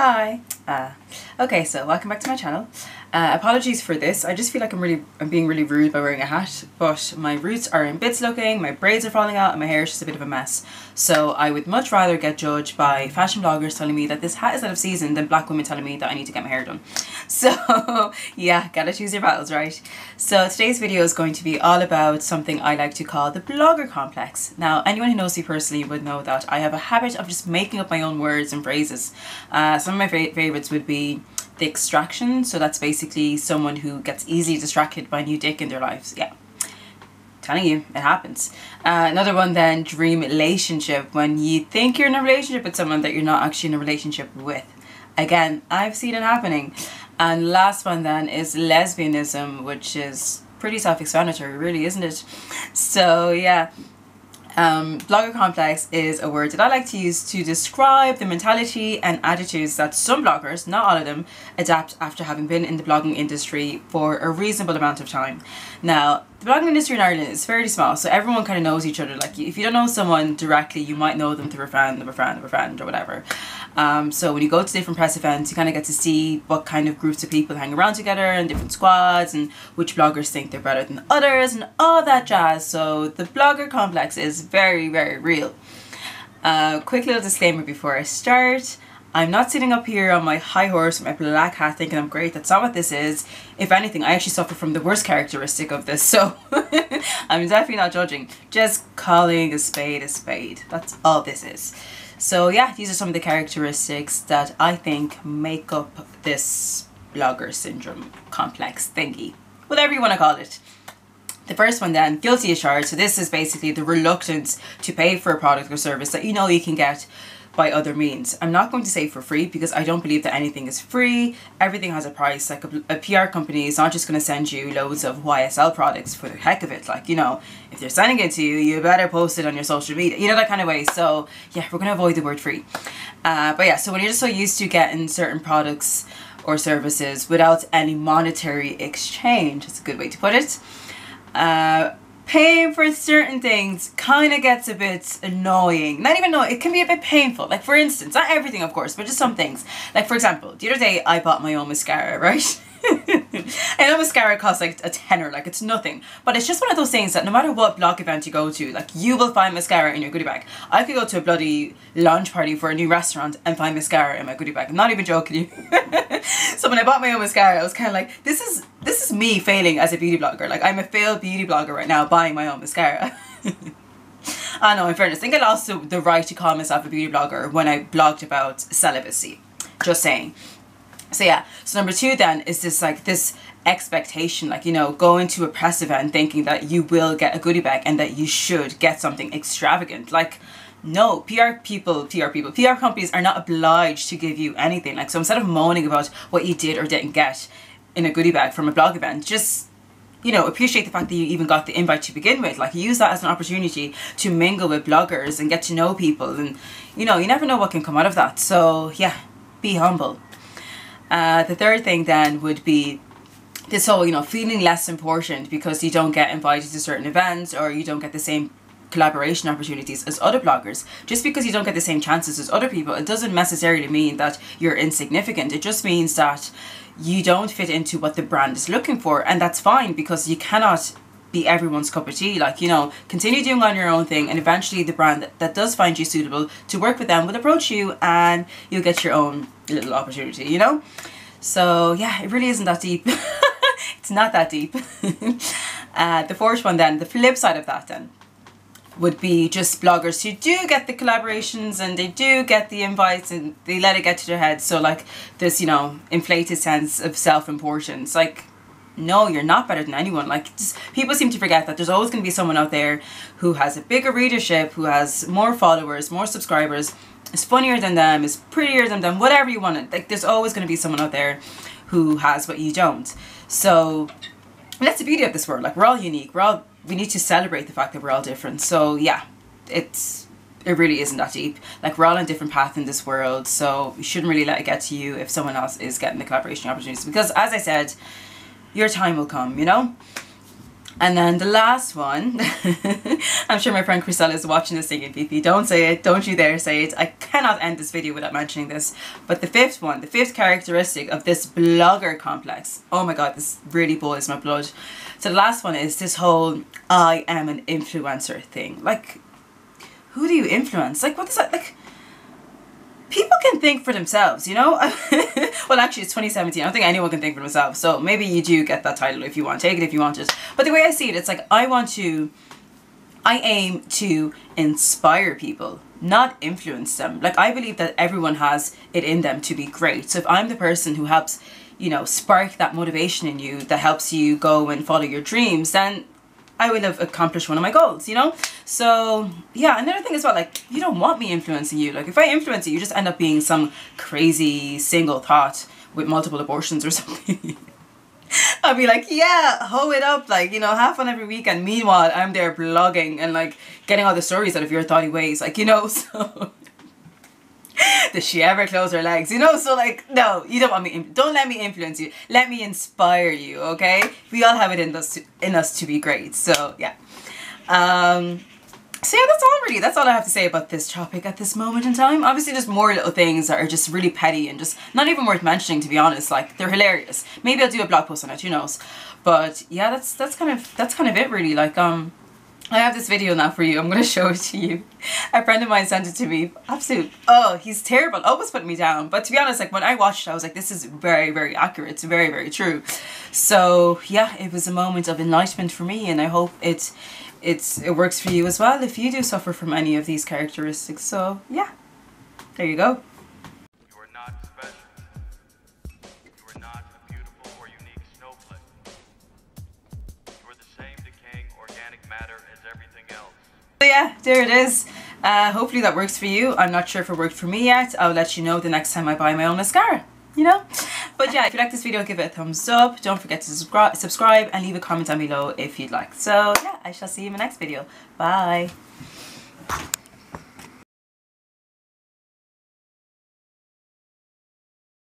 Hi. Okay, so welcome back to my channel. Apologies for this. I just feel like I'm being really rude by wearing a hat, but my roots are in bits looking, my braids are falling out, and my hair is just a bit of a mess. So I would much rather get judged by fashion bloggers telling me that this hat is out of season than black women telling me that I need to get my hair done. So yeah, gotta choose your battles, right? So today's video is going to be all about something I like to call the blogger complex. Now, anyone who knows me personally would know that I have a habit of just making up my own words and phrases. Some of my favorites would be the extraction, so that's basically someone who gets easily distracted by a new dick in their lives. Yeah, telling you, it happens. Another one then, dream relationship, when you think you're in a relationship with someone that you're not actually in a relationship with. Again, I've seen it happening. And last one then is lesbianism, which is pretty self-explanatory, really, isn't it? So yeah. Blogger complex is a word that I like to use to describe the mentality and attitudes that some bloggers, not all of them, adapt after having been in the blogging industry for a reasonable amount of time. Now, the blogging industry in Ireland is fairly small, so everyone kind of knows each other. Like, if you don't know someone directly, you might know them through a friend of a friend of a friend or whatever. So when you go to different press events, you kind of get to see what kind of groups of people hang around together and different squads and which bloggers think they're better than others and all that jazz. So the blogger complex is very, very real. Quick little disclaimer before I start. I'm not sitting up here on my high horse with my black hat thinking I'm great. That's not what this is. If anything, I actually suffer from the worst characteristic of this, so I'm definitely not judging. Just calling a spade a spade. That's all this is. So yeah, these are some of the characteristics that I think make up this blogger syndrome complex thingy. Whatever you want to call it. The first one then, guilty as charged. So this is basically the reluctance to pay for a product or service that you know you can get by other means. I'm not going to say for free because I don't believe that anything is free. Everything has a price. Like a PR company is not just going to send you loads of YSL products for the heck of it. Like, you know, if they're sending it to you, you better post it on your social media. You know, that kind of way. So yeah, we're going to avoid the word free. But yeah, so when you're just so used to getting certain products or services without any monetary exchange, that's a good way to put it. Paying for certain things kind of gets a bit annoying. Not even annoying, it can be a bit painful. Like, for instance, not everything of course, but just some things. Like, for example, the other day I bought my own mascara, right? I know mascara costs like a tenner, like it's nothing. But it's just one of those things that no matter what blog event you go to, like you will find mascara in your goodie bag. I could go to a bloody launch party for a new restaurant and find mascara in my goodie bag. I'm not even joking you. So when I bought my own mascara, I was kind of like, this is me failing as a beauty blogger. Like, I'm a failed beauty blogger right now buying my own mascara. I know, in fairness, I think I lost the right to call myself a beauty blogger when I blogged about celibacy. Just saying. So yeah, so number two then is this expectation, like, you know, going to a press event thinking that you will get a goodie bag and that you should get something extravagant. Like, no, PR companies are not obliged to give you anything. Like, so instead of moaning about what you did or didn't get in a goodie bag from a blog event, just, you know, appreciate the fact that you even got the invite to begin with. Like, use that as an opportunity to mingle with bloggers and get to know people, and, you know, you never know what can come out of that. So yeah, be humble. The third thing then would be this whole, you know, feeling less important because you don't get invited to certain events or you don't get the same collaboration opportunities as other bloggers. Just because you don't get the same chances as other people, it doesn't necessarily mean that you're insignificant. It just means that you don't fit into what the brand is looking for, and that's fine because you cannot be everyone's cup of tea. Like, you know, continue doing on your own thing, and eventually the brand that does find you suitable to work with them will approach you and you'll get your own little opportunity, you know? So yeah, it really isn't that deep. It's not that deep. The fourth one then, the flip side of that then, would be just bloggers who do get the collaborations and they do get the invites and they let it get to their heads. So like this, you know, inflated sense of self-importance. Like, no, you're not better than anyone. Like, just, people seem to forget that there's always going to be someone out there who has a bigger readership, who has more followers, more subscribers, is funnier than them, is prettier than them, whatever you want it. Like, there's always going to be someone out there who has what you don't. So that's the beauty of this world. Like, we're all unique. We need to celebrate the fact that we're all different. So yeah, it really isn't that deep. Like, we're all on a different path in this world, so you shouldn't really let it get to you if someone else is getting the collaboration opportunities, because as I said, your time will come, you know? And then the last one, I'm sure my friend Chrisella is watching this thinking, Fifi, don't say it, don't you dare say it. I cannot end this video without mentioning this. But the fifth one, the fifth characteristic of this blogger complex, oh my god, this really boils my blood. So the last one is this whole I am an influencer thing. Like, who do you influence? Like, what is that? Like, people can think for themselves, you know? Well, actually, it's 2017. I don't think anyone can think for themselves. So maybe you do get that title if you want. Take it if you want it. But the way I see it, it's like I aim to inspire people, not influence them. Like, I believe that everyone has it in them to be great. So if I'm the person who helps, you know, spark that motivation in you that helps you go and follow your dreams, then I will have accomplished one of my goals, you know? So, yeah, another thing as well, like, you don't want me influencing you. Like, if I influence you, you just end up being some crazy single thought with multiple abortions or something. I'll be like, yeah, hoe it up, like, you know, have fun every weekend. Meanwhile, I'm there blogging and, like, getting all the stories out of your thoughty ways, like, you know, so... Does she ever close her legs? You know, so like, no, you don't want me, don't let me influence you. Let me inspire you, okay? We all have it in us to be great, so yeah. So yeah, that's all really. That's all I have to say about this topic at this moment in time. Obviously, just more little things that are just really petty and just not even worth mentioning, to be honest. Like, they're hilarious. Maybe I'll do a blog post on it, who knows? But yeah, that's kind of it really. Like, I have this video now for you. I'm going to show it to you. A friend of mine sent it to me. Absolute. Oh, he's terrible. Almost put me down. But to be honest, like, when I watched it, I was like, this is very, very accurate. It's very, very true. So yeah, it was a moment of enlightenment for me, and I hope it works for you as well if you do suffer from any of these characteristics. So yeah, there you go. You are not special. You are not a beautiful or unique snowflake. You are the same decaying organic matter as everything else. So yeah, there it is. Hopefully that works for you. I'm not sure if it worked for me yet. I'll let you know the next time I buy my own mascara, you know? But yeah, if you like this video, give it a thumbs up. Don't forget to subscribe and leave a comment down below if you'd like. So yeah, I shall see you in my next video. Bye.